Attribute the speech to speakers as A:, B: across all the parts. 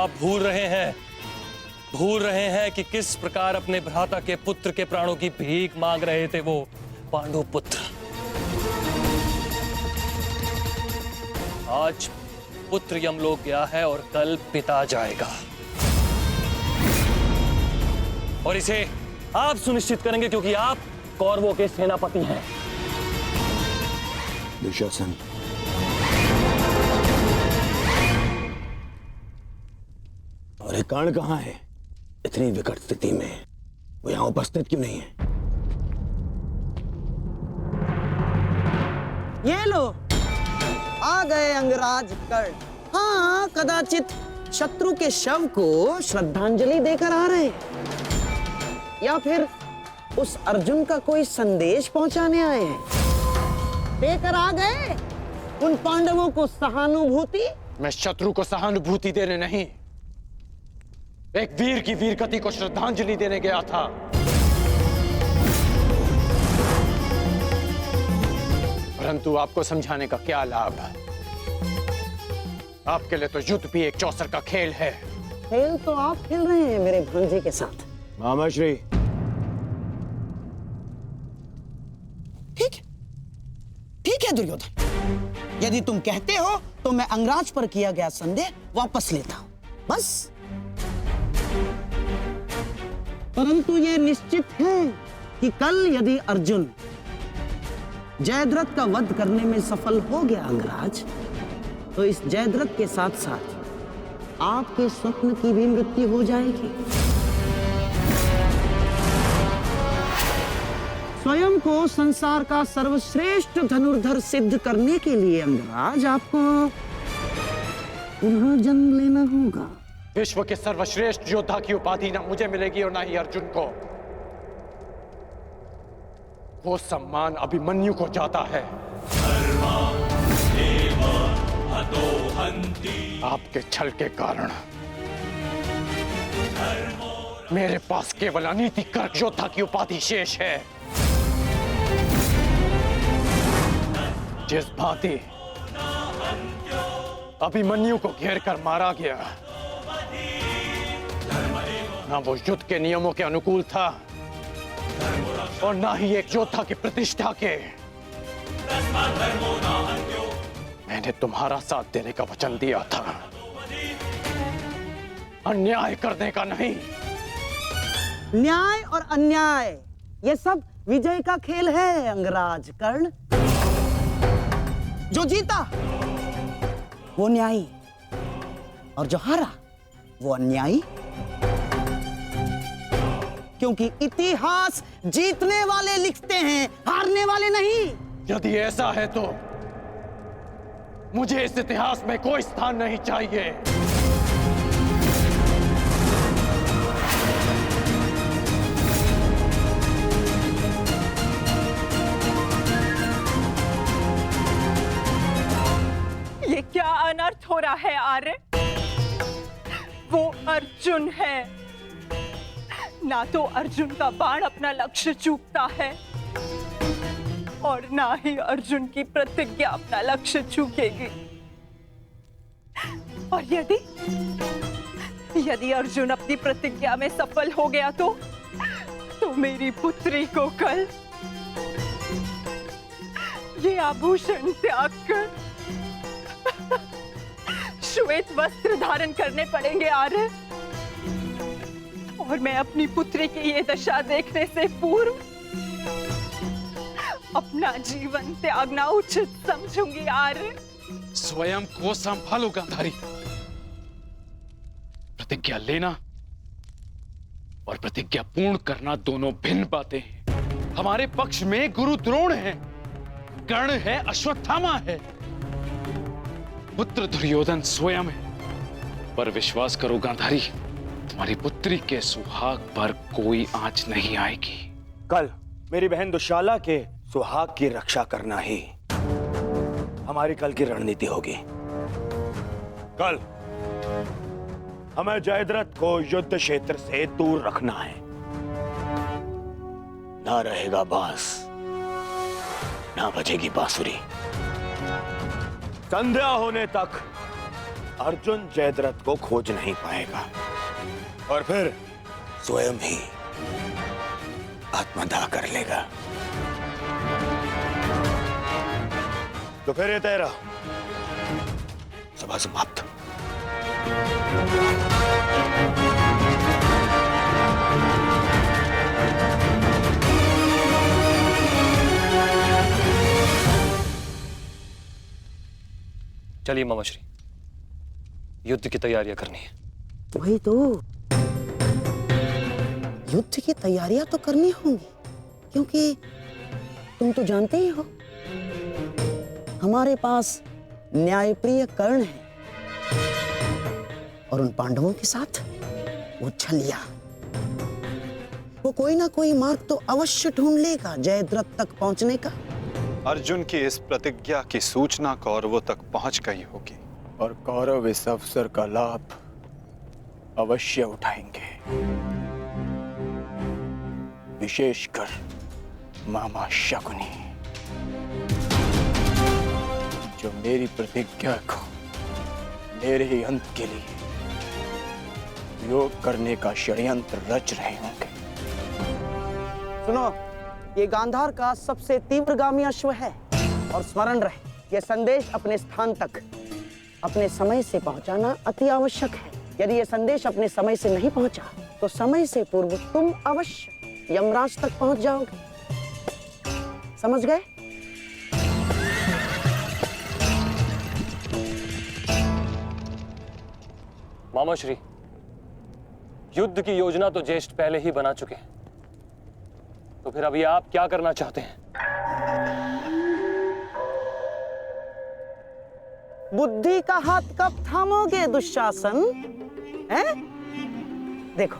A: आप भूल रहे हैं कि किस प्रकार अपने भ्राता के पुत्र के प्राणों की भीख मांग रहे थे वो पांडु पुत्र। आज पुत्र यमलोक गया है और कल पिता जाएगा, और इसे आप सुनिश्चित करेंगे क्योंकि आप कौरवों के सेनापति हैं।
B: दुशासन, और एक कर्ण कहां है? इतनी विकट स्थिति में वो यहां उपस्थित क्यों नहीं है?
C: ये लो, आ गए अंगराज कर्ण। हाँ, कदाचित शत्रु के शव को श्रद्धांजलि देकर आ रहे, या फिर उस अर्जुन का कोई संदेश पहुंचाने आए हैं। देकर आ गए उन पांडवों को सहानुभूति।
D: मैं शत्रु को सहानुभूति देने नहीं, एक वीर की वीरगति को श्रद्धांजलि देने गया था। परंतु आपको समझाने का क्या लाभ? आपके लिए तो युद्ध भी एक चौसर का खेल है।
C: खेल तो आप खेल रहे हैं मेरे भांजे के साथ।
B: मामाश्री,
C: ठीक है दुर्योधन, यदि तुम कहते हो तो मैं अंगराज पर किया गया संदेह वापस लेता हूं, बस। परंतु यह निश्चित है कि कल यदि अर्जुन जयद्रथ का वध करने में सफल हो गया अंगराज, तो इस जयद्रथ के साथ साथ आपके स्वप्न की भी मृत्यु हो जाएगी। स्वयं को संसार का सर्वश्रेष्ठ धनुर्धर सिद्ध करने के लिए अंगराज आपको पुनः जन्म लेना होगा।
D: विश्व के सर्वश्रेष्ठ योद्धा की उपाधि ना मुझे मिलेगी और ना ही अर्जुन को। वो सम्मान अभिमन्यु को जाता है। आपके छल के कारण मेरे पास केवल अनीतिकर योद्धा की उपाधि शेष है। जिस भांति अभिमन्यु को घेर कर मारा गया, ना वो युद्ध के नियमों के अनुकूल था और ना ही एक योद्धा की प्रतिष्ठा के। मैंने तुम्हारा साथ देने का वचन दिया था, अन्याय करने का नहीं।
C: न्याय और अन्याय ये सब विजय का खेल है अंगराज कर्ण। जो जीता वो न्यायी और जो हारा वो अन्यायी, क्योंकि इतिहास जीतने वाले लिखते हैं, हारने वाले नहीं।
D: यदि ऐसा है तो मुझे इस इतिहास में कोई स्थान नहीं चाहिए।
E: ये क्या अनर्थ हो रहा है आर्य? वो अर्जुन है, ना तो अर्जुन का बाण अपना लक्ष्य चूकता है और ना ही अर्जुन की प्रतिज्ञा अपना लक्ष्य चूकेगी। और यदि अर्जुन अपनी प्रतिज्ञा में सफल हो गया तो मेरी पुत्री को कल ये आभूषण त्याग कर श्वेत वस्त्र धारण करने पड़ेंगे आर्य, और मैं अपनी पुत्री की ये दशा देखने से पूर्व अपना जीवन त्यागना उचित समझूंगी आर्य।
D: स्वयं को संभालो गांधारी। प्रतिज्ञा लेना और प्रतिज्ञा पूर्ण करना दोनों भिन्न बातें हैं। हमारे पक्ष में गुरु द्रोण है, कर्ण है, अश्वत्थामा है, पुत्र दुर्योधन स्वयं है। पर विश्वास करो गांधारी, तुम्हारी पुत्री के सुहाग पर कोई आंच नहीं आएगी।
B: कल मेरी बहन दुशाला के सुहाग की रक्षा करना ही हमारी कल की रणनीति होगी। कल हमें जयद्रथ को युद्ध क्षेत्र से दूर रखना है। ना रहेगा बांस, ना बजेगी बांसुरी। संध्या होने तक अर्जुन जयद्रथ को खोज नहीं पाएगा और फिर स्वयं ही आत्मदाह कर लेगा। तो फिर ये तय रहा, सभा समाप्त।
A: चलिए मामाश्री, युद्ध की तैयारियां करनी है।
C: वही तो, युद्ध की तैयारियां तो करनी होंगी, क्योंकि तुम तो जानते ही हो हमारे पास न्यायप्रिय कर्ण है और उन पांडवों के साथ वो छलिया। वो कोई ना कोई मार्ग तो अवश्य ढूंढ लेगा जयद्रथ तक पहुंचने का।
F: अर्जुन की इस प्रतिज्ञा की सूचना कौरवों तक पहुंच गई होगी
G: और कौरव इस अवसर का लाभ अवश्य उठाएंगे, विशेषकर मामा शकुनी, जो मेरी प्रतिज्ञा को मेरे ही अंत के लिए योग करने का षड्यंत्र रच रहे होंगे।
C: सुनो, ये गांधार का सबसे तीव्रगामी अश्व है और स्मरण रहे, ये संदेश अपने स्थान तक अपने समय से पहुंचाना अति आवश्यक है। यदि ये संदेश अपने समय से नहीं पहुंचा तो समय से पूर्व तुम अवश्य यमराज तक पहुंच जाओगे। समझ गए?
A: मामाश्री, युद्ध की योजना तो ज्येष्ठ पहले ही बना चुके हैं, तो फिर अभी आप क्या करना चाहते हैं?
C: बुद्धि का हाथ कब थामोगे दुशासन? हैं? देखो,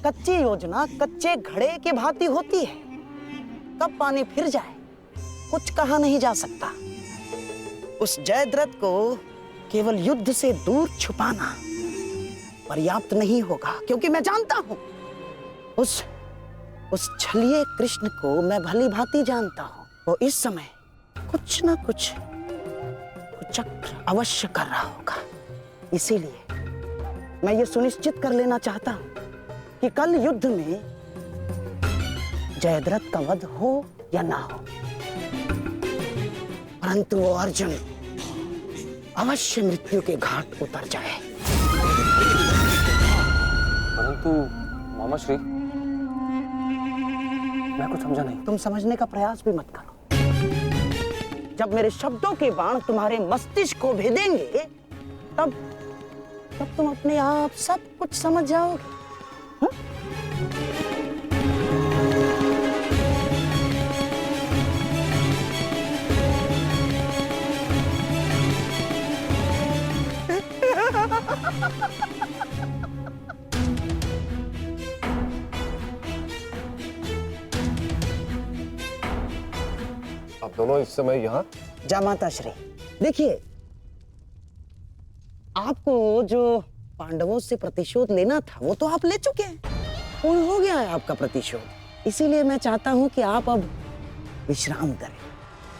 C: कच्ची योजना कच्चे घड़े के भांति होती है, कब पानी फिर जाए कुछ कहा नहीं जा सकता। उस जयद्रथ को केवल युद्ध से दूर छुपाना पर्याप्त नहीं होगा, क्योंकि मैं जानता हूं उस छलिए कृष्ण को मैं भली भांति जानता हूं। वो इस समय कुछ ना कुछ कुचक्र अवश्य कर रहा होगा। इसीलिए मैं ये सुनिश्चित कर लेना चाहता हूं कि कल युद्ध में जयद्रथ का वध हो या ना हो, परंतु वो अर्जुन अवश्य मृत्यु के घाट उतर जाए।
A: परंतु मामाश्री, मैं कुछ समझा नहीं।
C: तुम समझने का प्रयास भी मत करो। जब मेरे शब्दों के बाण तुम्हारे मस्तिष्क को भेदेंगे तब तुम अपने आप सब कुछ समझ जाओगे।
H: आप दोनों इस समय यहाँ?
C: जामाता श्री, देखिए, आपको जो पांडवों से प्रतिशोध लेना था वो तो आप ले चुके हैं, पूर्ण हो गया है आपका प्रतिशोध। इसीलिए मैं चाहता हूं कि आप अब विश्राम करें,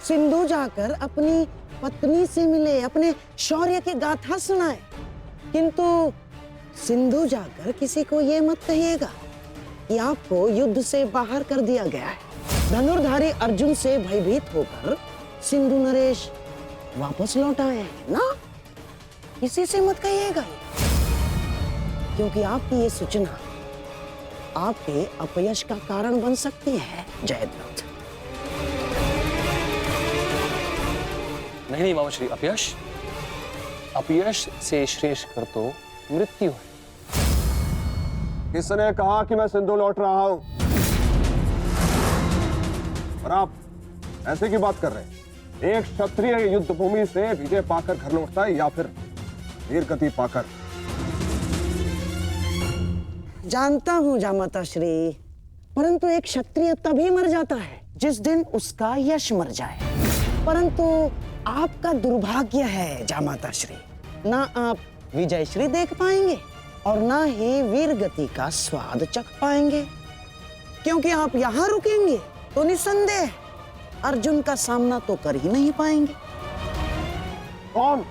C: सिंधु जाकर अपनी पत्नी से मिले, अपने शौर्य की गाथा सुनाए। किंतु सिंधु जाकर किसी को ये मत कहिएगा कि आपको युद्ध से बाहर कर दिया गया है। धनुर्धारी अर्जुन से भयभीत होकर सिंधु नरेश वापस लौट आए हैं ना, किसी से मत कहिएगा, क्योंकि आपकी ये सूचना आपके अपयश का कारण बन सकती है जयद्रथ।
A: नहीं मामाश्री, अपयश से श्रेष्ठ कर तो मृत्यु है।
H: किसने कहा कि मैं सिंधु लौट रहा हूं? और आप ऐसे की बात कर रहे हैं? एक क्षत्रिय युद्ध भूमि से विजय पाकर घर लौटता है या फिर वीर गति पाकर?
C: जानता हूं जामाता श्री, परंतु एक क्षत्रिय तभी मर जाता है जिस दिन उसका यश मर जाए। परंतु आपका दुर्भाग्य है जामाता श्री, ना आप विजय श्री देख पाएंगे और ना ही वीर गति का स्वाद चख पाएंगे, क्योंकि आप यहां रुकेंगे तो निसंदेह अर्जुन का सामना तो कर ही नहीं पाएंगे।
H: कौन?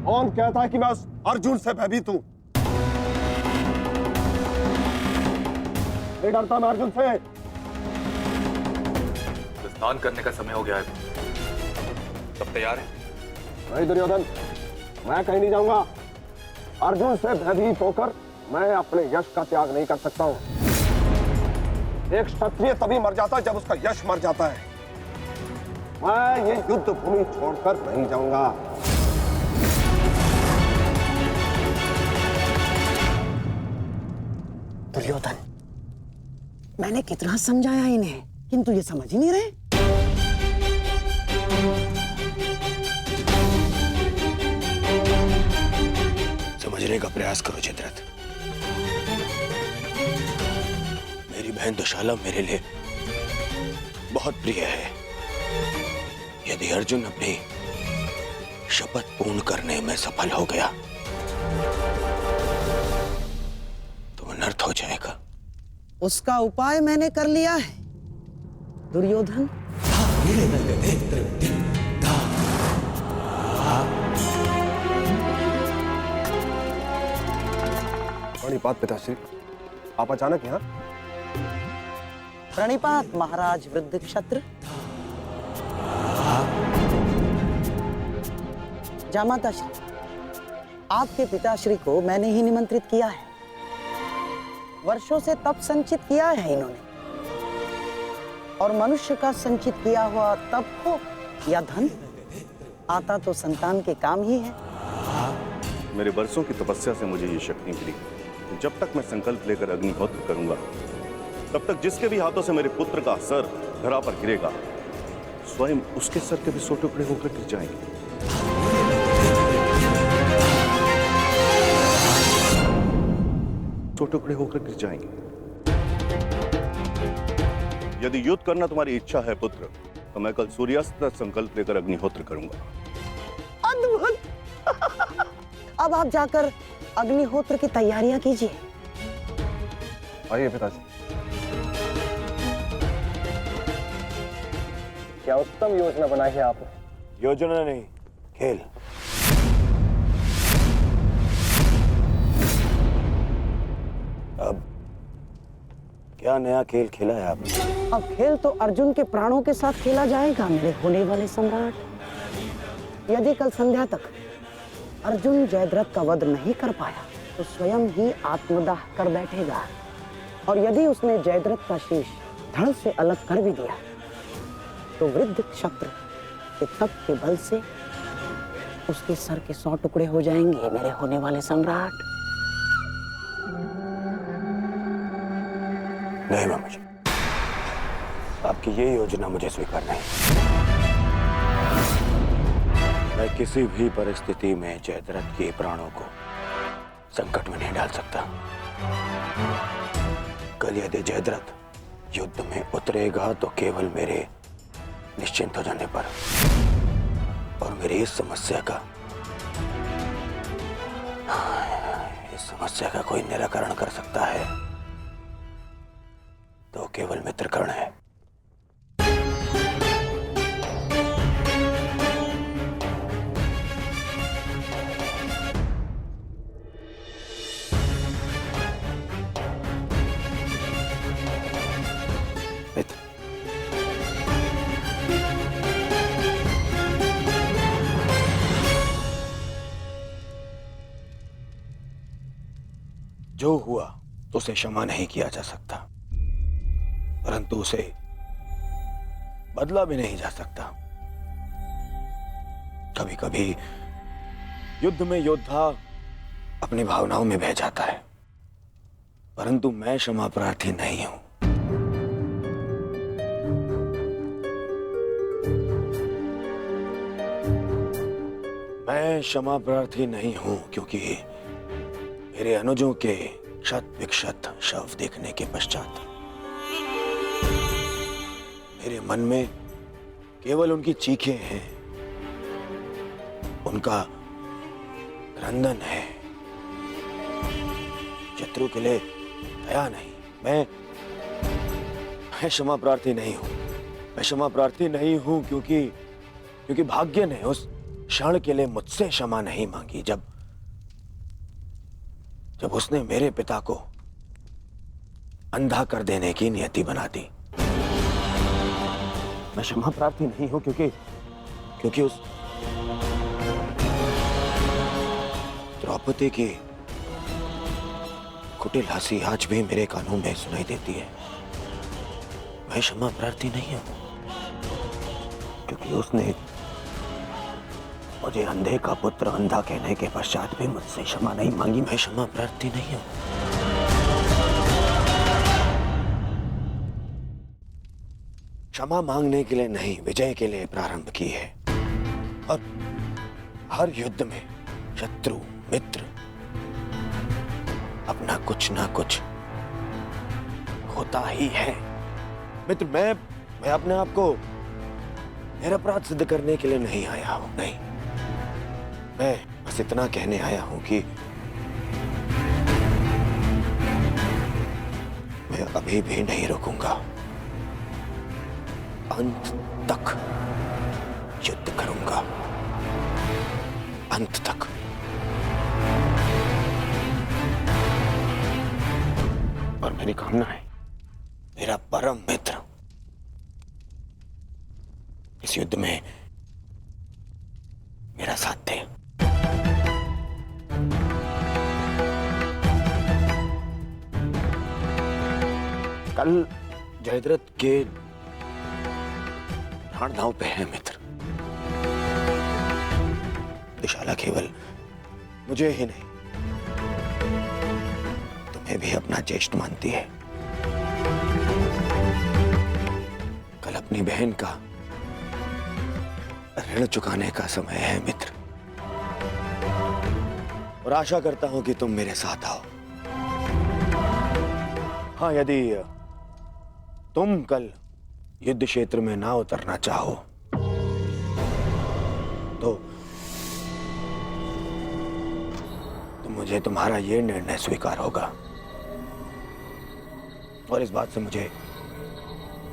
H: कौन कहता है कि मैं उस अर्जुन से भयभीत हूं? नहीं डरता मैं अर्जुन से।
I: स्नान करने का समय हो गया है, सब तैयार है?
H: नहीं दुर्योधन, मैं कहीं नहीं जाऊंगा। अर्जुन से भयभीत होकर मैं अपने यश का त्याग नहीं कर सकता हूं। एक क्षत्रिय तभी मर जाता है जब उसका यश मर जाता है। मैं ये युद्ध भूमि छोड़कर नहीं जाऊंगा।
C: दुर्योधन, मैंने कितना समझाया इन्हें, किंतु ये समझ ही नहीं रहे।
B: समझने का प्रयास करो जयद्रथ। मेरी बहन दुशाला मेरे लिए बहुत प्रिय है। यदि अर्जुन अपनी शपथ पूर्ण करने में सफल हो गया तो अनर्थ हो जाएगा।
C: उसका उपाय मैंने कर लिया है दुर्योधन।
H: प्रणिपात पिताश्री, आप अचानक यहाँ?
C: प्रणिपात महाराज वृद्ध क्षत्र। जामाता श्री, आपके पिताश्री को मैंने ही निमंत्रित किया है। वर्षों से तप संचित किया है इन्होंने, और मनुष्य का संचित किया हुआ तप हो या धन, आता तो संतान के काम ही है।
J: मेरे वर्षों की तपस्या से मुझे ये शक्ति मिली। जब तक मैं संकल्प लेकर अग्निहोत्र करूंगा, तब तक जिसके भी हाथों से मेरे पुत्र का सर धरा पर गिरेगा, स्वयं उसके सर के भी 100 टुकड़े होकर गिर जाएंगे। सौ टुकड़े होकर गिर जाएंगे। यदि युद्ध करना तुम्हारी इच्छा है पुत्र, तो मैं कल सूर्यास्त तक संकल्प लेकर अग्निहोत्र करूंगा।
C: अद्भुत! अब आप जाकर अग्निहोत्र की तैयारियां कीजिए।
H: आइए पिताजी।
A: क्या उत्तम योजना बनाई है आपने।
B: योजना नहीं, खेल। अब क्या नया खेल खेला है आपने?
C: अब खेल तो अर्जुन के प्राणों के साथ खेला जाएगा मेरे होने वाले सम्राट। यदि कल संध्या तक अर्जुन जयद्रथ का वध नहीं कर पाया तो स्वयं ही आत्मदाह कर बैठेगा, और यदि उसने जयद्रथ का शीश धड़ से अलग कर भी दिया तो वृद्ध क्षत्र के तप के बल से उसके सर के 100 टुकड़े हो जाएंगे मेरे होने वाले सम्राट।
B: नहीं मामा जी, आपकी ये योजना मुझे स्वीकार नहीं। मैं किसी भी परिस्थिति में जयद्रथ के प्राणों को संकट में नहीं डाल सकता। कल यदि जयद्रथ युद्ध में उतरेगा तो केवल मेरे निश्चिंत हो जाने पर, और मेरी इस समस्या का कोई निराकरण कर सकता है तो केवल मित्रकर्ण है। मित्र, जो हुआ उसे क्षमा नहीं किया जा सकता, परंतु उसे बदला भी नहीं जा सकता। कभी कभी युद्ध में योद्धा अपनी भावनाओं में बह जाता है, परंतु मैं क्षमा प्रार्थी नहीं हूं। मैं क्षमा प्रार्थी नहीं हूं क्योंकि मेरे अनुजों के क्षत विक्षत शव देखने के पश्चात मेरे मन में केवल उनकी चीखें हैं, उनका क्रंदन है। शत्रु के लिए दया नहीं। मैं क्षमा प्रार्थी नहीं हूं। मैं क्षमा प्रार्थी नहीं हूं क्योंकि भाग्य ने क्षण के लिए मुझसे क्षमा नहीं मांगी जब उसने मेरे पिता को अंधा कर देने की नियति बना दी। मैं क्षमा प्रार्थी नहीं हूं क्योंकि उस द्रौपदी की कुटिल हंसी आज भी मेरे कानों में सुनाई देती है। मैं क्षमा प्रार्थी नहीं हूं क्योंकि उसने मुझे अंधे का पुत्र अंधा कहने के पश्चात भी मुझसे क्षमा नहीं मांगी। मैं क्षमा प्रार्थी नहीं हूं। क्षमा मांगने के लिए नहीं, विजय के लिए प्रारंभ की है। और हर युद्ध में शत्रु मित्र अपना कुछ ना कुछ होता ही है। मित्र, मैं अपने आप को निरपराध सिद्ध करने के लिए नहीं आया हूं। नहीं, मैं बस इतना कहने आया हूं कि मैं अभी भी नहीं रुकूंगा। अंत तक युद्ध करूंगा, अंत तक। और मेरी कामना है मेरा परम मित्र इस युद्ध में मेरा साथ दे। कल जयद्रथ के प्राण दांव पे है मित्र। दुशाला केवल मुझे ही नहीं, तुम्हें भी अपना ज्येष्ठ मानती है। कल अपनी बहन का ऋण चुकाने का समय है मित्र, और आशा करता हूं कि तुम मेरे साथ आओ। हाँ, यदि तुम कल युद्ध क्षेत्र में ना उतरना चाहो तो मुझे तुम्हारा यह निर्णय स्वीकार होगा, और इस बात से मुझे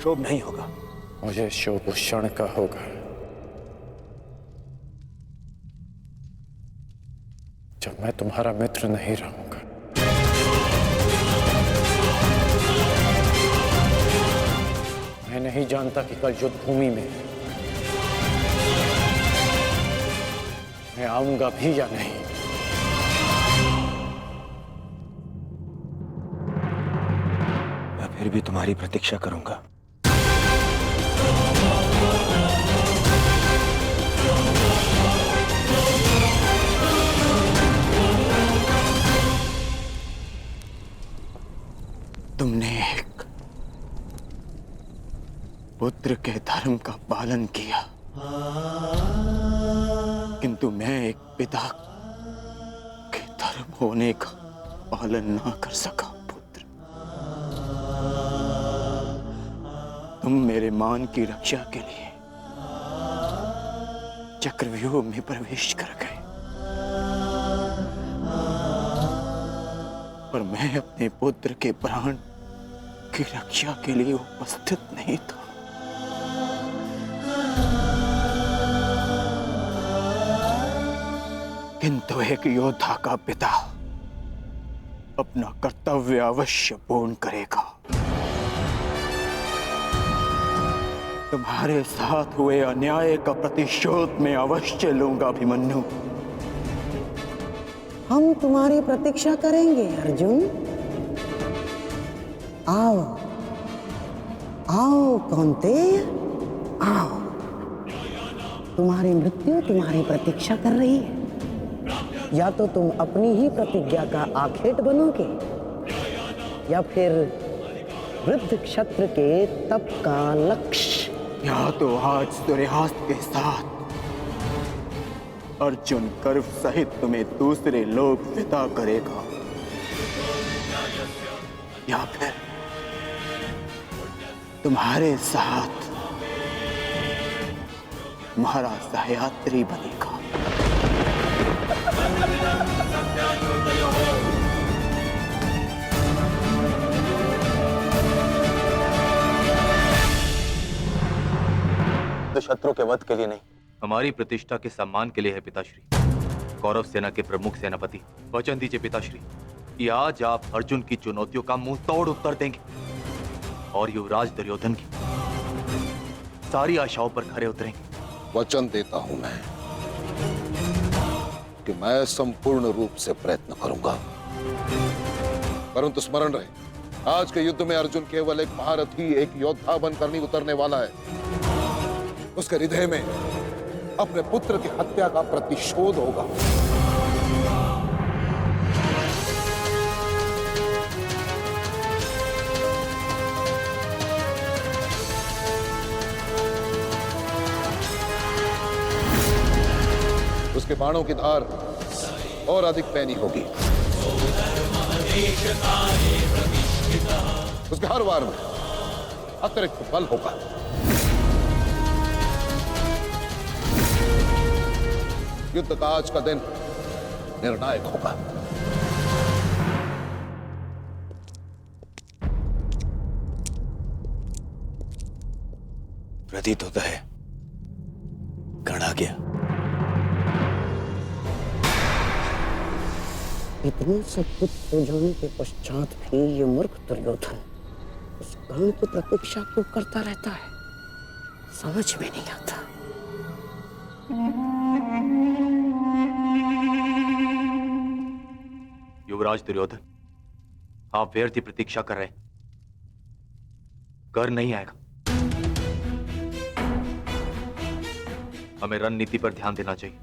B: शोभ नहीं होगा।
G: मुझे शोभ उस क्षण का होगा जब मैं तुम्हारा मित्र नहीं रहूंगा। मैं नहीं जानता कि कल युद्ध भूमि में मैं आऊंगा भी या नहीं।
B: मैं फिर भी तुम्हारी प्रतीक्षा करूंगा।
G: तुमने एक पुत्र के धर्म का पालन किया, किंतु मैं एक पिता के धर्म होने का पालन ना कर सका। पुत्र, तुम मेरे मान की रक्षा के लिए चक्रव्यूह में प्रवेश कर गए, पर मैं अपने पुत्र के प्राण की रक्षा के लिए उपस्थित नहीं था। किंतु एक योद्धा का पिता अपना कर्तव्य अवश्य पूर्ण करेगा। तुम्हारे साथ हुए अन्याय का प्रतिशोध मैं अवश्य लूंगा अभिमन्यु।
C: हम तुम्हारी प्रतीक्षा करेंगे अर्जुन। आओ आओ कौन्तेय, आओ। तुम्हारी मृत्यु तुम्हारी प्रतीक्षा कर रही है। या तो तुम अपनी ही प्रतिज्ञा का आखेट बनोगे, या फिर वृद्ध क्षत्र के तप का लक्ष्य।
G: या तो आज सूर्यास्त के साथ अर्जुन गर्व सहित तुम्हें दूसरे लोक विदा करेगा, या फिर तुम्हारे साथ महाराज सहयात्री बनेगा।
H: शत्रु के वध के लिए नहीं,
I: हमारी प्रतिष्ठा के सम्मान के लिए है पिताश्री। कौरव सेना के प्रमुख सेनापति, वचन दीजिए पिताश्री कि आज आप अर्जुन की चुनौतियों का मुंह तोड़ उत्तर देंगे और युवराज दुर्योधन की सारी आशाओं पर खरे उतरेंगे।
H: वचन देता हूं मैं कि मैं संपूर्ण रूप से प्रयत्न करूंगा, परंतु स्मरण रहे, आज के युद्ध में अर्जुन केवल एक महारथी, एक योद्धा बनकर नहीं उतरने वाला है। उसके हृदय में अपने पुत्र की हत्या का प्रतिशोध होगा। उसके बाणों की धार और अधिक पैनी होगी। उसके हर वार में अतिरिक्त बल होगा। युद्ध का आज का दिन निर्णायक होगा।
B: प्रतीत होता है गण आ गया।
C: इतने सब कुछ हो जाने के पश्चात भी ये मूर्ख दुर्योधन उस गण की प्रतीक्षा क्यों करता रहता है, समझ में नहीं आता।
I: युवराज दुर्योधन, आप व्यर्थ ही प्रतीक्षा कर रहे हैं। कर नहीं आएगा। हमें रणनीति पर ध्यान देना चाहिए।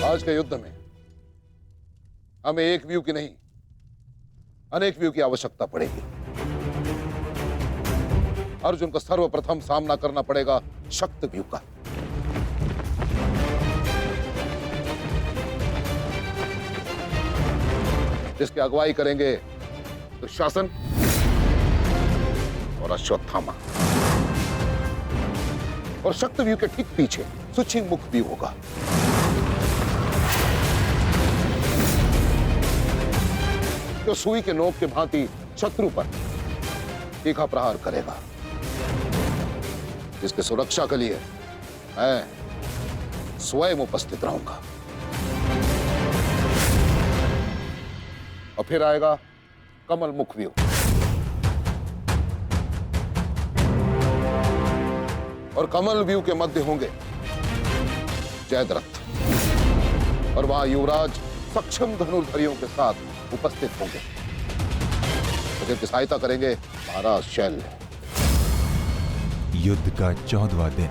H: आज के युद्ध में हमें एक व्यू की नहीं, अनेक व्यू की आवश्यकता पड़ेगी। अर्जुन को सर्वप्रथम सामना करना पड़ेगा शक्त व्यू का। जिसकी अगुवाई करेंगे दुशासन और अश्वत्थामा। और शक्त व्यू के ठीक पीछे सुचिंग मुख व्यू होगा। जो सुई के नोक के भांति शत्रु पर तीखा प्रहार करेगा। जिसकी सुरक्षा के लिए मैं स्वयं उपस्थित रहूंगा। और फिर आएगा कमल मुख व्यू। और कमल व्यू के मध्य होंगे जयद्रथ, और वहां युवराज सक्षम धनुर्धरियों के साथ उपस्थित होंगे। तो जिनकी सहायता करेंगे महाराज शैल्य।
K: युद्ध का 14वां दिन।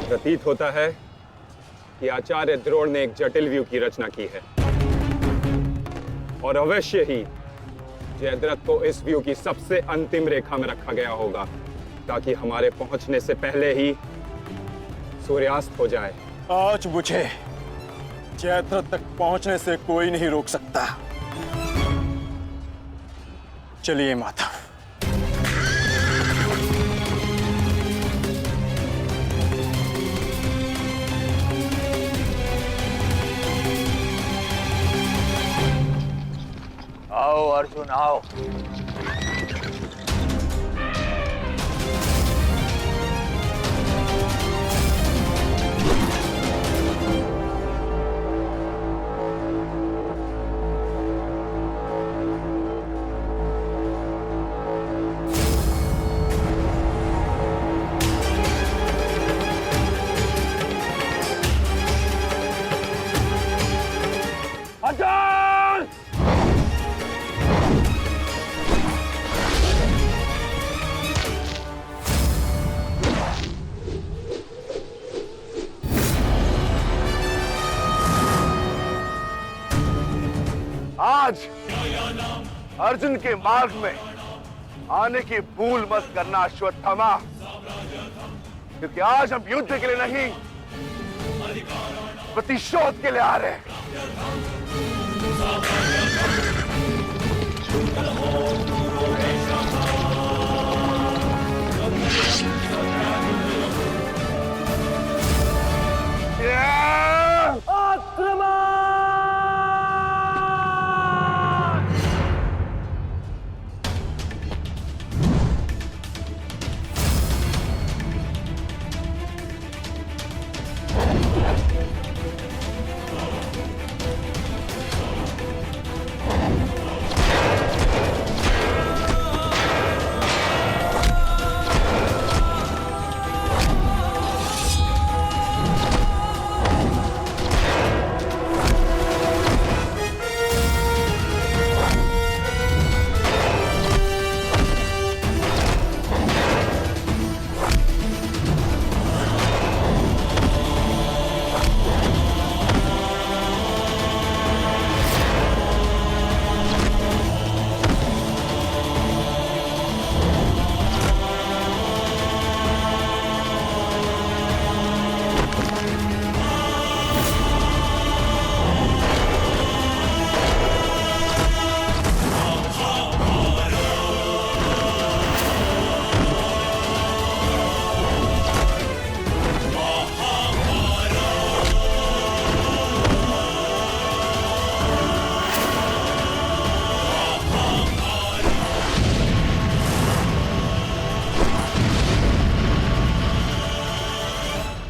F: प्रतीत होता है कि आचार्य द्रोण ने एक जटिल व्यू की रचना की है और अवश्य ही जयद्रथ को इस व्यू की सबसे अंतिम रेखा में रखा गया होगा ताकि हमारे पहुंचने से पहले ही सूर्यास्त हो जाए।
B: आज मुझे जयद्रथ तक पहुंचने से कोई नहीं रोक सकता। चलिए माता।
G: आओ अर्जुन आओ।
B: आज अर्जुन के मार्ग में आने की भूल मत करना अश्वत्थामा, क्योंकि आज हम युद्ध के लिए नहीं, प्रतिशोध के लिए आ रहे हैं।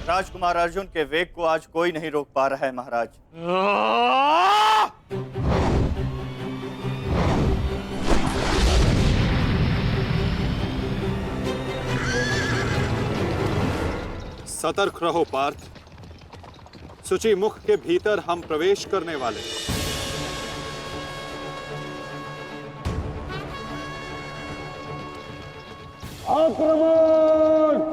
G: राजकुमार अर्जुन के वेग को आज कोई नहीं रोक पा रहा है महाराज।
F: सतर्क रहो पार्थ, सूची मुख के भीतर हम प्रवेश करने वाले हैं।
B: आक्रमण!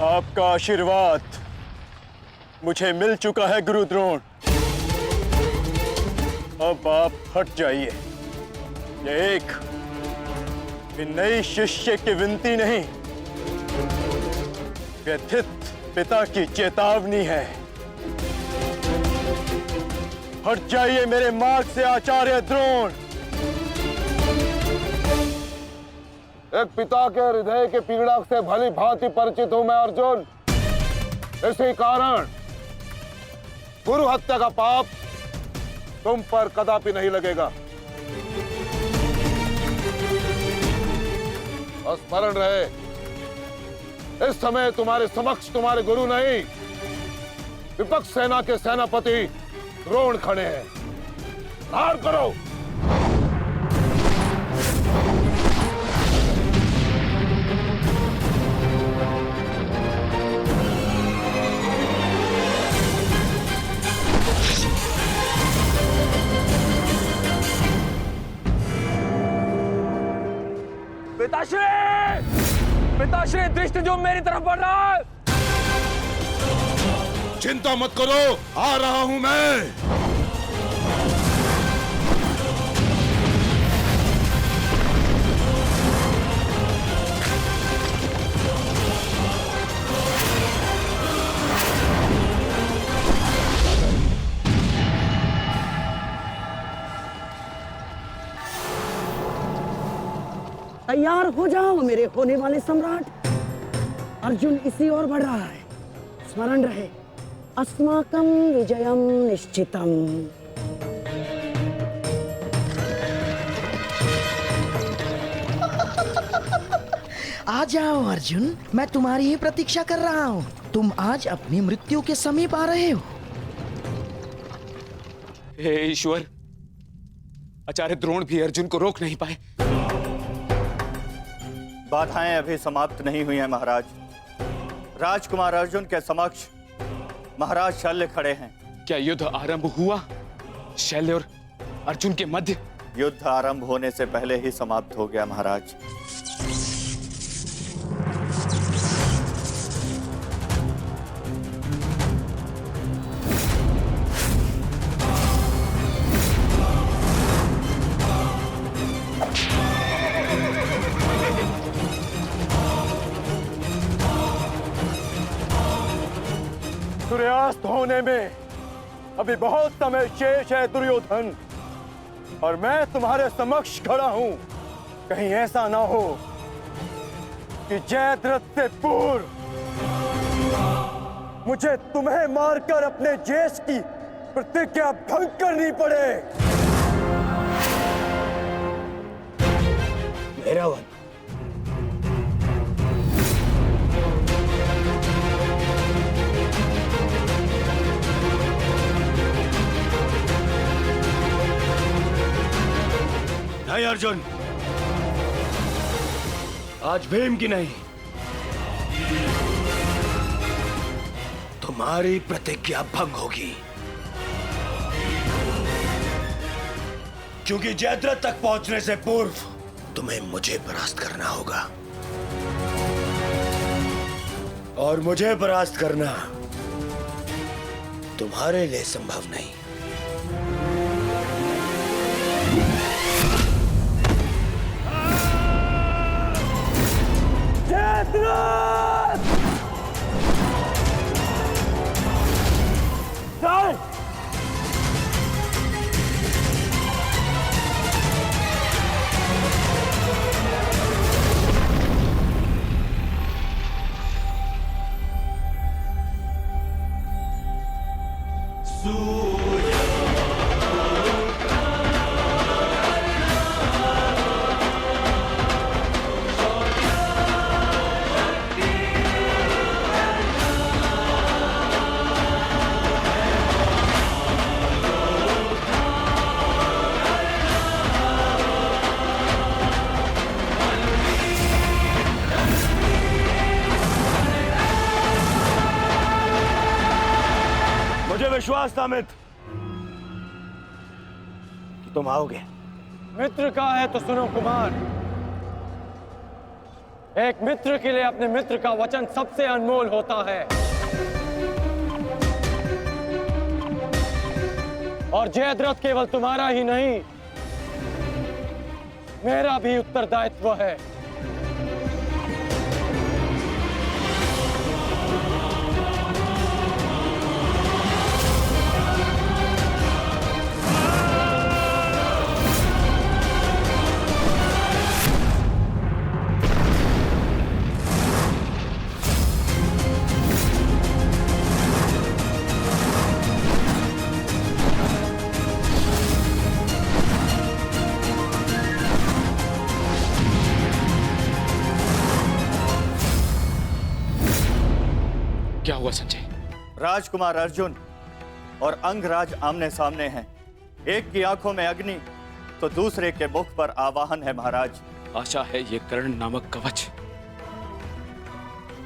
G: आपका आशीर्वाद मुझे मिल चुका है गुरु द्रोण। अब आप हट जाइए। ये एक नई शिष्य की विनती नहीं, व्यथित पिता की चेतावनी है। हट जाइए मेरे मार्ग से आचार्य द्रोण।
H: एक पिता के हृदय के पीड़ा से भली भांति परिचित हूं मैं अर्जुन। इसी कारण गुरु हत्या का पाप तुम पर कदापि नहीं लगेगा। स्मरण रहे, इस समय तुम्हारे समक्ष तुम्हारे गुरु नहीं, विपक्ष सेना के सेनापति द्रोण खड़े हैं। धार करो।
A: पिताश्री दृष्टि जो मेरी तरफ बढ़ रहा है।
B: चिंता मत करो, आ रहा हूं मैं।
C: तैयार हो जाओ मेरे होने वाले सम्राट। अर्जुन इसी ओर बढ़ रहा है। स्मरण रहे, अस्माकं विजयम निश्चितम।
K: आ जाओ अर्जुन, मैं तुम्हारी ही प्रतीक्षा कर रहा हूँ। तुम आज अपनी मृत्यु के समीप आ रहे हो।
D: हे ईश्वर, आचार्य द्रोण भी अर्जुन को रोक नहीं पाए।
G: बाधाएं अभी समाप्त नहीं हुई हैं महाराज। राजकुमार अर्जुन के समक्ष महाराज शल्य खड़े हैं।
D: क्या युद्ध आरंभ हुआ शल्य और अर्जुन के मध्य?
G: युद्ध आरंभ होने से पहले ही समाप्त हो गया महाराज।
B: सूर्यास्त होने में अभी बहुत समय शेष है दुर्योधन, और मैं तुम्हारे समक्ष खड़ा हूं। कहीं ऐसा ना हो कि जयद्रथ से पूर्व मुझे तुम्हें मारकर अपने ज्येष्ठ की प्रतिज्ञा भंग करनी पड़े। मेरा वन नहीं अर्जुन, आज भीम की नहीं, तुम्हारी प्रतिज्ञा भंग होगी, क्योंकि जयद्रथ तक पहुंचने से पूर्व तुम्हें मुझे परास्त करना होगा, और मुझे परास्त करना तुम्हारे लिए संभव नहीं। विश्वास था मित्र कि तुम आओगे।
A: मित्र का है तो सुनो कुमार, एक मित्र के लिए अपने मित्र का वचन सबसे अनमोल होता है, और जयद्रथ केवल तुम्हारा ही नहीं, मेरा भी उत्तरदायित्व है।
D: क्या हुआ संजय?
G: राजकुमार अर्जुन और अंगराज आमने सामने हैं। एक की आंखों में अग्नि तो दूसरे के मुख पर आवाहन है महाराज।
D: आशा है ये कर्ण नामक कवच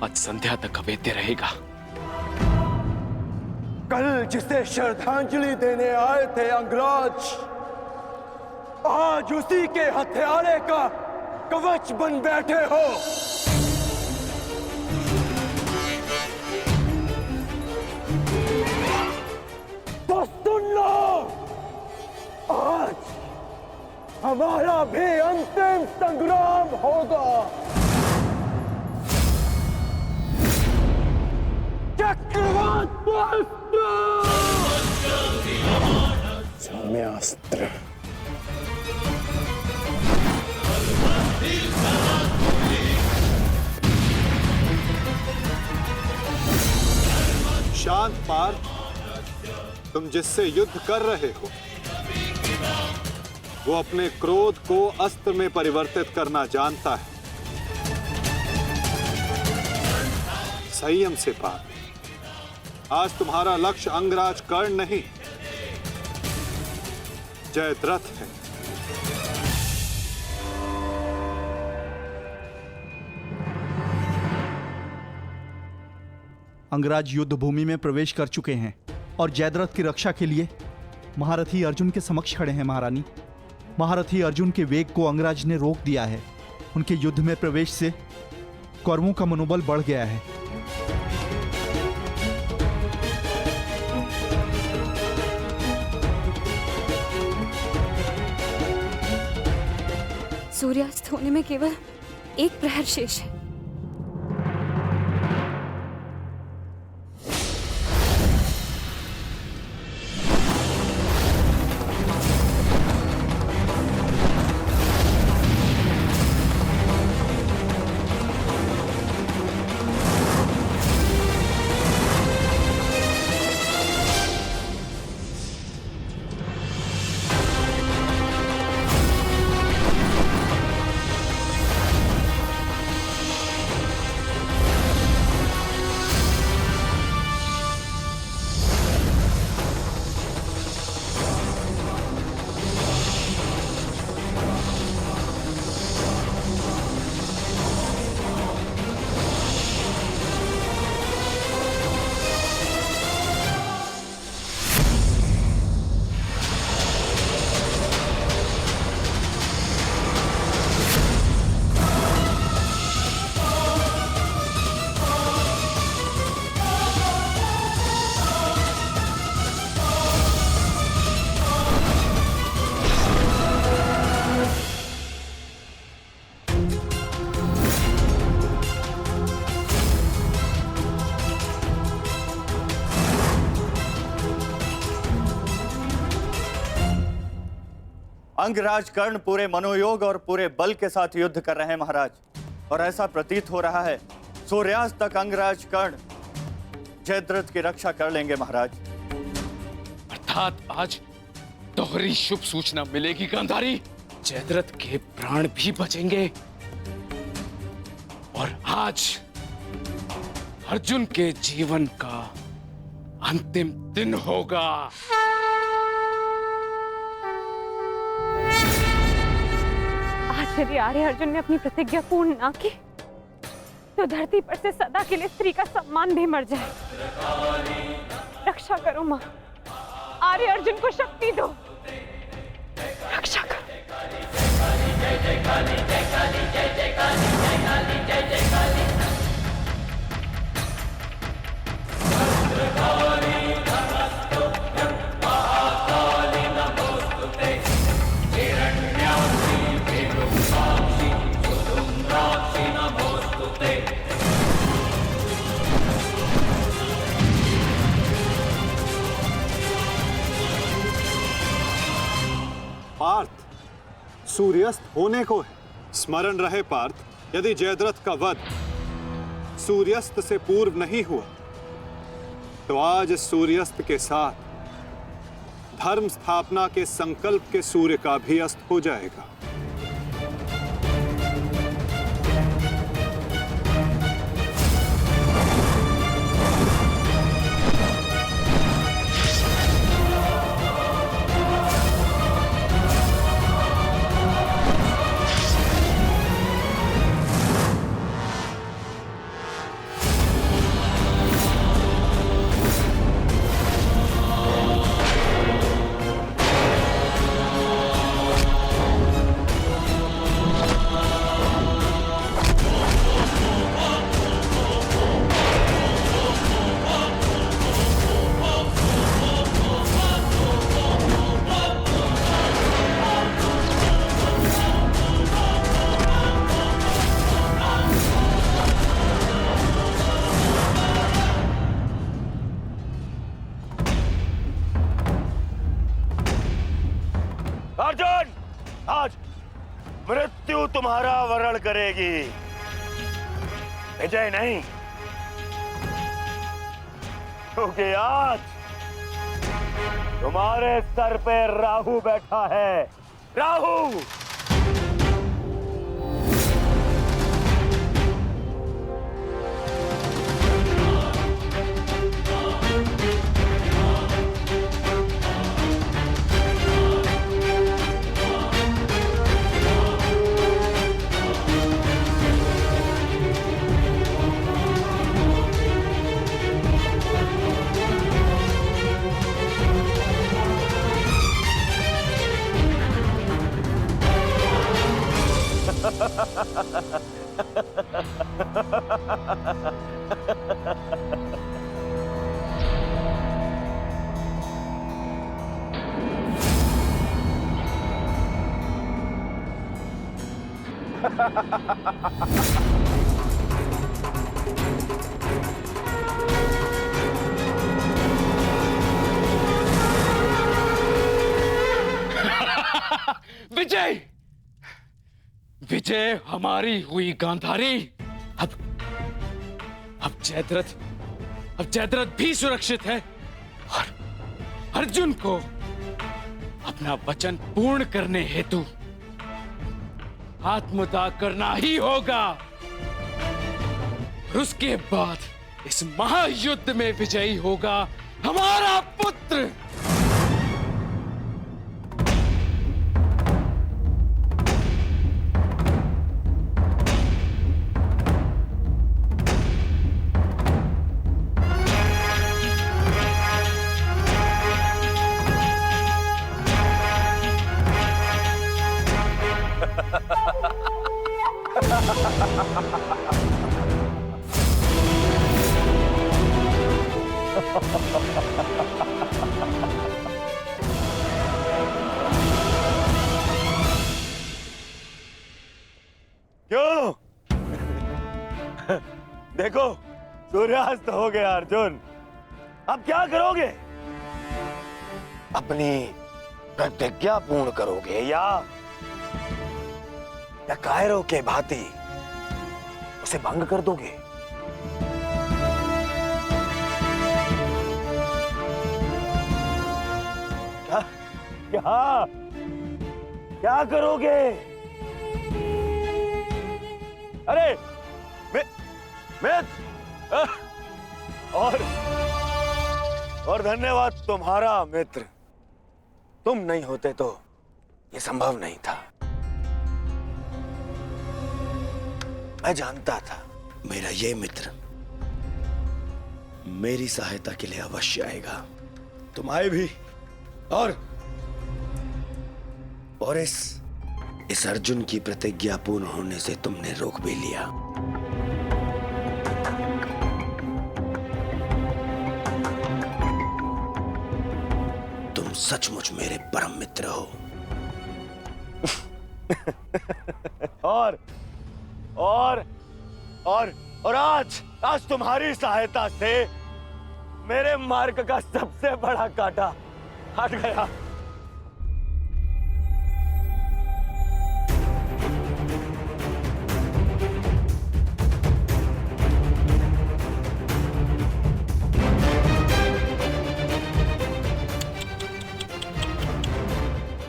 D: आज संध्या तक अवेद्य रहेगा।
B: कल जिसे श्रद्धांजलि देने आए थे अंगराज, आज उसी के हत्यारे का कवच बन बैठे हो। तो सुन लो, आज हमारा भी अंतिम संग्राम होगा। चक्रवात
G: सौम्यास्त्र।
L: शांत पार्थ, तुम जिससे युद्ध कर रहे हो वो अपने क्रोध को अस्त्र में परिवर्तित करना जानता है। संयम से पार। आज तुम्हारा लक्ष्य अंगराज कर्ण नहीं, जयद्रथ है।
M: अंगराज युद्ध भूमि में प्रवेश कर चुके हैं और जयद्रथ की रक्षा के लिए महारथी अर्जुन के समक्ष खड़े हैं। महारानी, महारथी अर्जुन के वेग को अंगराज ने रोक दिया है। उनके युद्ध में प्रवेश से कौरवों का मनोबल बढ़ गया है।
N: सूर्यास्त होने में केवल एक प्रहर शेष है।
G: अंगराज कर्ण पूरे मनोयोग और पूरे बल के साथ युद्ध कर रहे हैं महाराज, और ऐसा प्रतीत हो रहा है सूर्यास्त तक अंगराज कर्ण जयद्रथ की रक्षा कर लेंगे महाराज।
D: अर्थात आज दोहरी शुभ सूचना मिलेगी गांधारी। जयद्रथ के प्राण भी बचेंगे और आज अर्जुन के जीवन का अंतिम दिन होगा।
N: आज यदि आर्य अर्जुन ने अपनी प्रतिज्ञा पूर्ण ना की तो धरती पर से सदा के लिए स्त्री का सम्मान भी मर जाए। रक्षा करो मां, आर्य अर्जुन को शक्ति दो, रक्षा करो।
L: पार्थ, सूर्यास्त होने को है। स्मरण रहे पार्थ, यदि जयद्रथ का वध सूर्यास्त से पूर्व नहीं हुआ तो आज सूर्यास्त के साथ धर्म स्थापना के संकल्प के सूर्य का भी अस्त हो जाएगा।
B: अर्जुन, आज मृत्यु तुम्हारा वरण करेगी, विजय नहीं। क्योंकि आज तुम्हारे सर पे राहु बैठा है। राहु
D: विजय, विजय हमारी हुई गांधारी। अब जयद्रथ भी सुरक्षित है और अर्जुन को अपना वचन पूर्ण करने हेतु आत्मदाह करना ही होगा। और उसके बाद इस महायुद्ध में विजयी होगा हमारा पुत्र।
B: क्यों? देखो, सूर्यास्त हो गया अर्जुन। अब क्या करोगे? अपनी प्रतिज्ञा पूर्ण करोगे या कायरों के भांति उसे भंग कर दोगे? क्या क्या करोगे? अरे मित्र, और धन्यवाद तुम्हारा मित्र। तुम नहीं होते तो ये संभव नहीं था। मैं जानता था मेरा ये मित्र मेरी सहायता के लिए अवश्य आएगा। तुम आए भी और इस अर्जुन की प्रतिज्ञा पूर्ण होने से तुमने रोक भी लिया। तुम सचमुच मेरे परम मित्र हो। और आज तुम्हारी सहायता से मेरे मार्ग का सबसे बड़ा कांटा हट गया।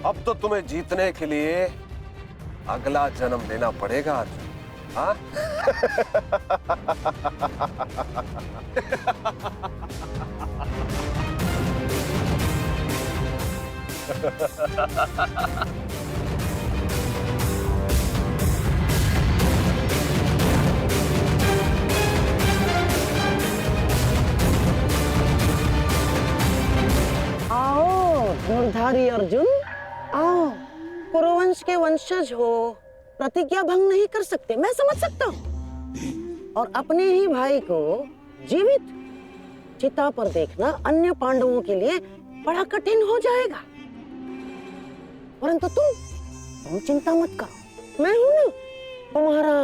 H: अब तो तुम्हें जीतने के लिए अगला जन्म लेना पड़ेगा अर्जुन। हाँ?
C: आओ धनुर्धारी अर्जुन, आओ। कुरुवंश के वंशज हो, प्रतिज्ञा भंग नहीं कर सकते, मैं समझ सकता हूँ। और अपने ही भाई को जीवित चिता पर देखना अन्य पांडवों के लिए बड़ा कठिन हो जाएगा। परंतु तुम चिंता मत करो, मैं हूं ना तुम्हारा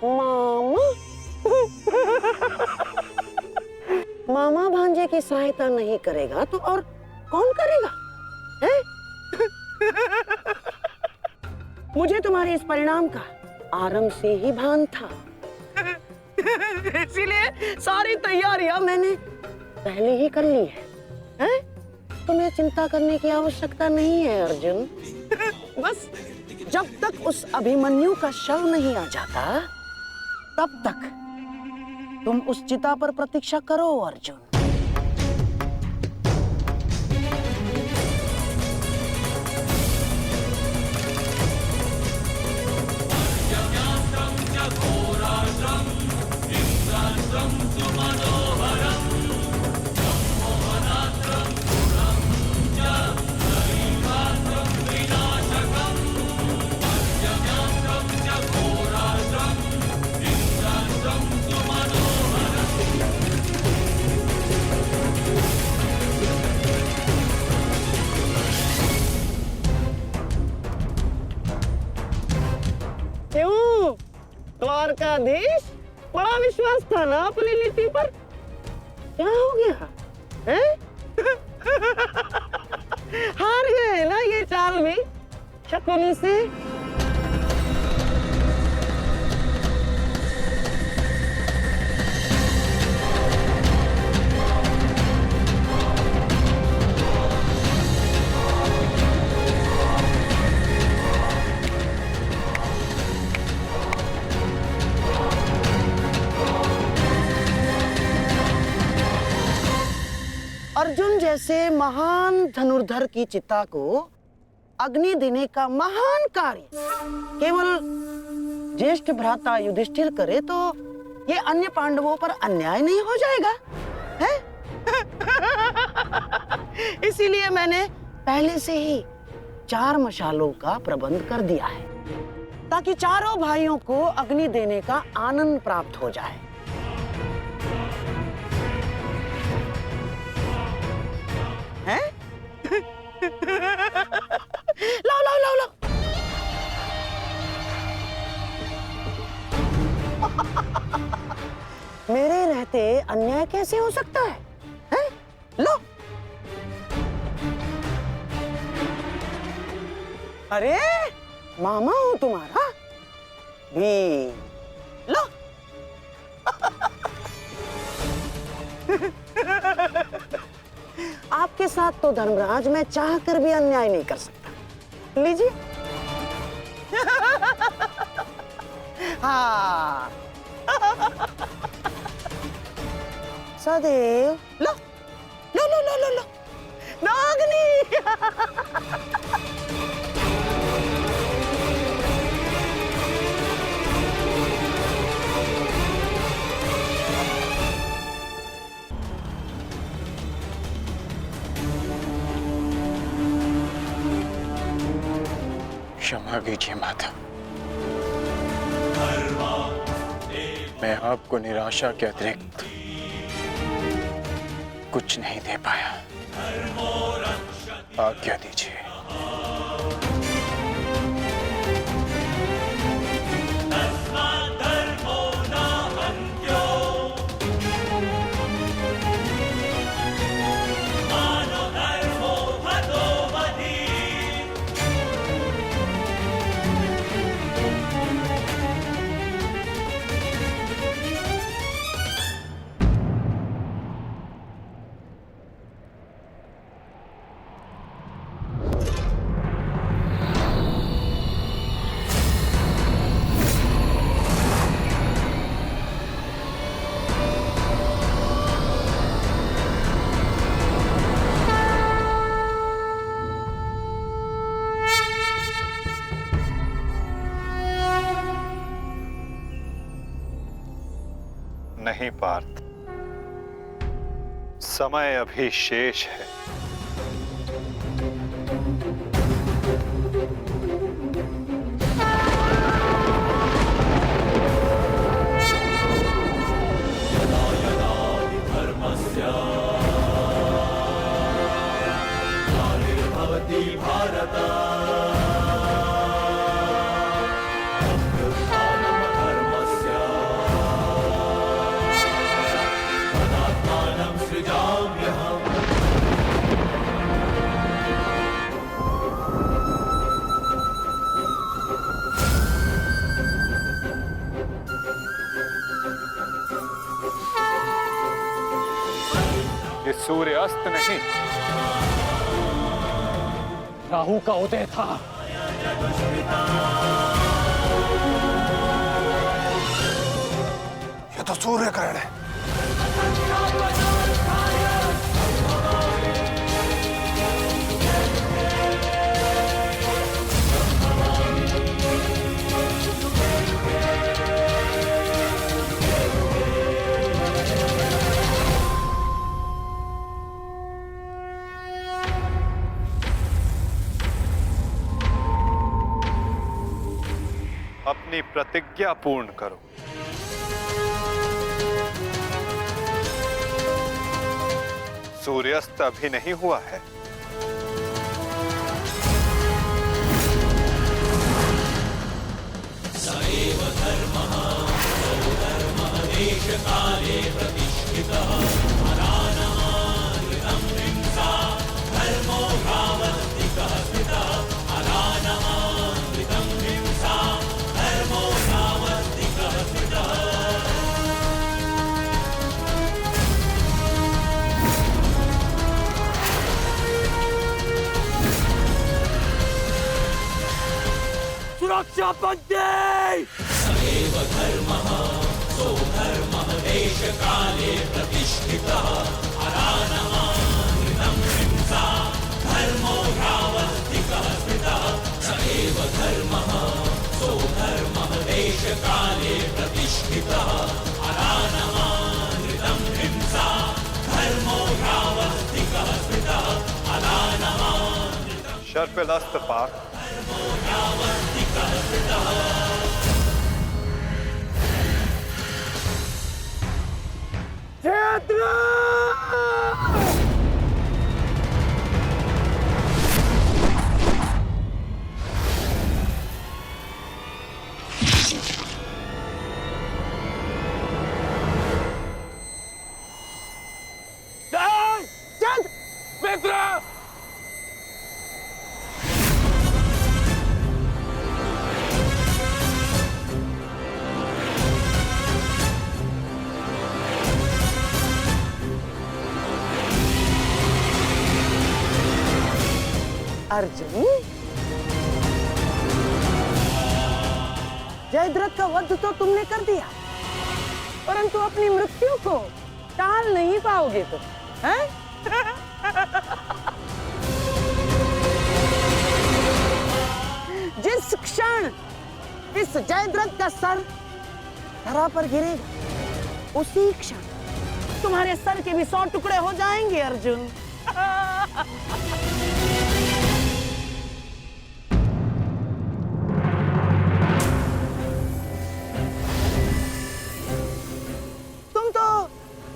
C: मामा। मामा भांजे की सहायता नहीं करेगा तो और कौन करेगा? है? मुझे तुम्हारे इस परिणाम का आरंभ से ही भान था। इसीलिए सारी तैयारियां मैंने पहले ही कर ली है? तुम्हें चिंता करने की आवश्यकता नहीं है अर्जुन। बस जब तक उस अभिमन्यु का शव नहीं आ जाता तब तक तुम उस चिता पर प्रतीक्षा करो अर्जुन। क्यों? द्वारकाधीश, बड़ा विश्वास था ना अपनी नीति पर, क्या हो गया हैं? हार गए ना ये चाल भी शकुनी से। अर्जुन जैसे महान धनुर्धर की चिता को अग्नि देने का महान कार्य केवल ज्येष्ठ भ्राता युधिष्ठिर करे तो ये अन्य पांडवों पर अन्याय नहीं हो जाएगा, है? इसीलिए मैंने पहले से ही 4 मशालों का प्रबंध कर दिया है, ताकि चारों भाइयों को अग्नि देने का आनंद प्राप्त हो जाए। हैं? लाओ लाओ लाओ लाओ। मेरे रहते अन्याय कैसे हो सकता है? हैं? लो। अरे मामा हूं तुम्हारा भी, लो। आपके साथ तो धर्मराज मैं चाहकर भी अन्याय नहीं कर सकता, लीजिए। हाँ। सदैव लो लो लो लो लो लो नागनी।
O: क्षमा कीजिए माता, मैं आपको निराशा के अतिरिक्त कुछ नहीं दे पाया। आज्ञा दीजिए।
L: नहीं पार्थ, समय अभी शेष है। ये सूर्यास्त नहीं,
A: राहु का उदय था।
H: ये तो सूर्य ग्रहण है।
L: अपनी प्रतिज्ञा पूर्ण करो। सूर्यास्त अभी नहीं हुआ है।
P: सैव धर्मः
B: सुरक्षा पंथी
P: सदैव धर्मः सो धर्मः देशकाले प्रतिष्ठितः अरानमानृतं हिंसा धर्मो ह्यावस्तिकः स्मृतः सदैव धर्मः सो धर्मः देशकाले प्रतिष्ठितः अरानमानृतं हिंसा धर्मो ह्यावस्तिकः स्मृतः अरानमानृतं
L: शर्फिलस्त पाक
C: अर्जुन, जयद्रथ का वध तो तुमने कर दिया, परंतु अपनी मृत्यु को टाल नहीं पाओगे तुम, हैं? जिस क्षण इस जयद्रथ का सर धरा पर गिरेगा, उसी क्षण तुम्हारे सर के भी 100 टुकड़े हो जाएंगे अर्जुन।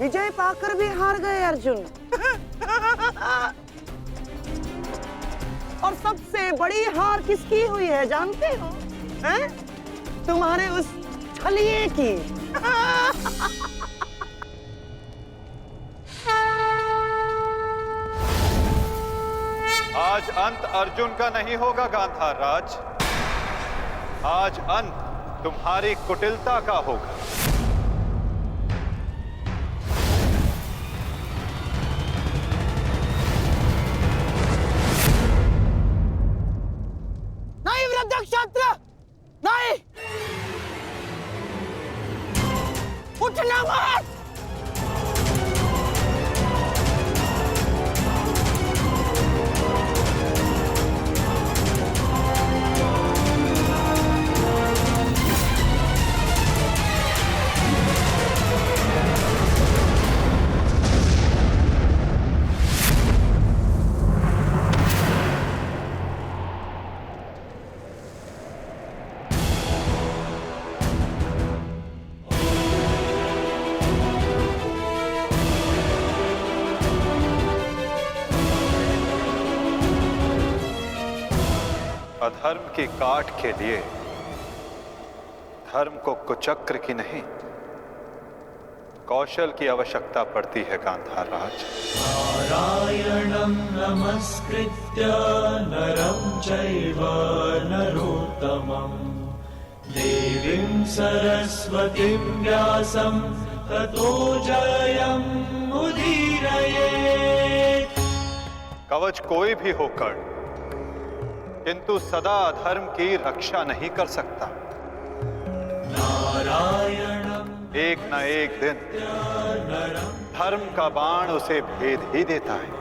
C: विजय पाकर भी हार गए अर्जुन। और सबसे बड़ी हार किसकी हुई है जानते हो? हैं? तुम्हारे उस छलिए की।
L: आज अंत अर्जुन का नहीं होगा गांधार राज, आज अंत तुम्हारी कुटिलता का होगा।
C: क्षत्र नहीं, उठना मत।
L: अधर्म की काट के लिए धर्म को कुचक्र की नहीं, कौशल की आवश्यकता पड़ती है गांधार राज।
P: नारायणं नमस्कृत्य नरं चैव नरोत्तमं देवीं सरस्वतीं व्यासं ततो जयम् उदीरयेत्।
L: कवच कोई भी होकर किंतु सदा अधर्म की रक्षा नहीं कर सकता।
P: नारायणं
L: एक न एक दिन धर्म का बाण उसे भेद ही देता है।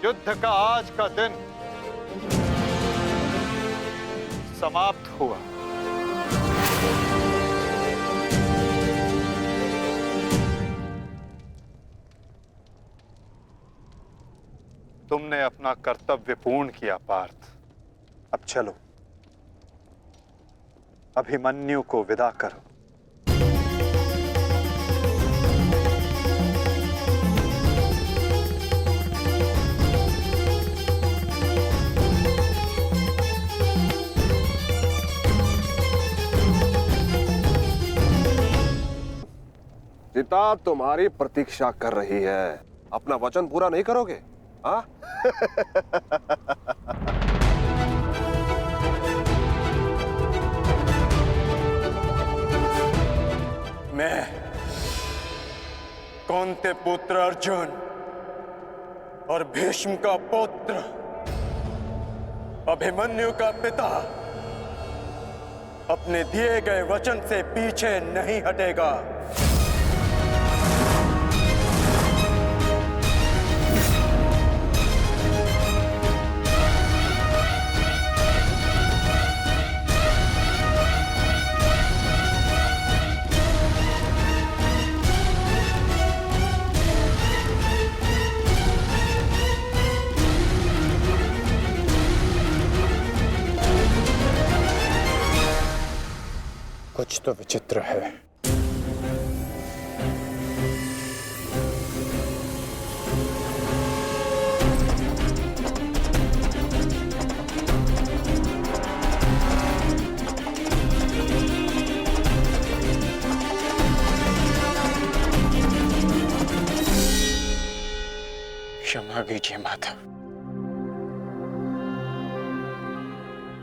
L: युद्ध का आज का दिन समाप्त हुआ। तुमने अपना कर्तव्य पूर्ण किया पार्थ। अब चलो, अभिमन्यु को विदा करो।
H: सीता तुम्हारी प्रतीक्षा कर रही है, अपना वचन पूरा नहीं करोगे? हाँ?
B: मैं कौंते पुत्र अर्जुन और भीष्म का पुत्र अभिमन्यु का पिता अपने दिए गए वचन से पीछे नहीं हटेगा।
O: कुछ तो विचित्र है। क्षमा कीजिए माता,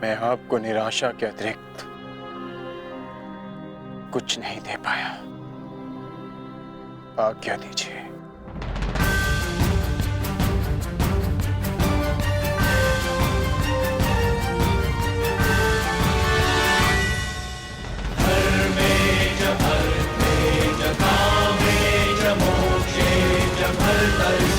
O: मैं आपको निराशा के अतिरिक्त कुछ नहीं दे पाया। आज्ञा दीजिए।
P: धर्मे च अर्थे च कामे च मोक्षे च भर्तरि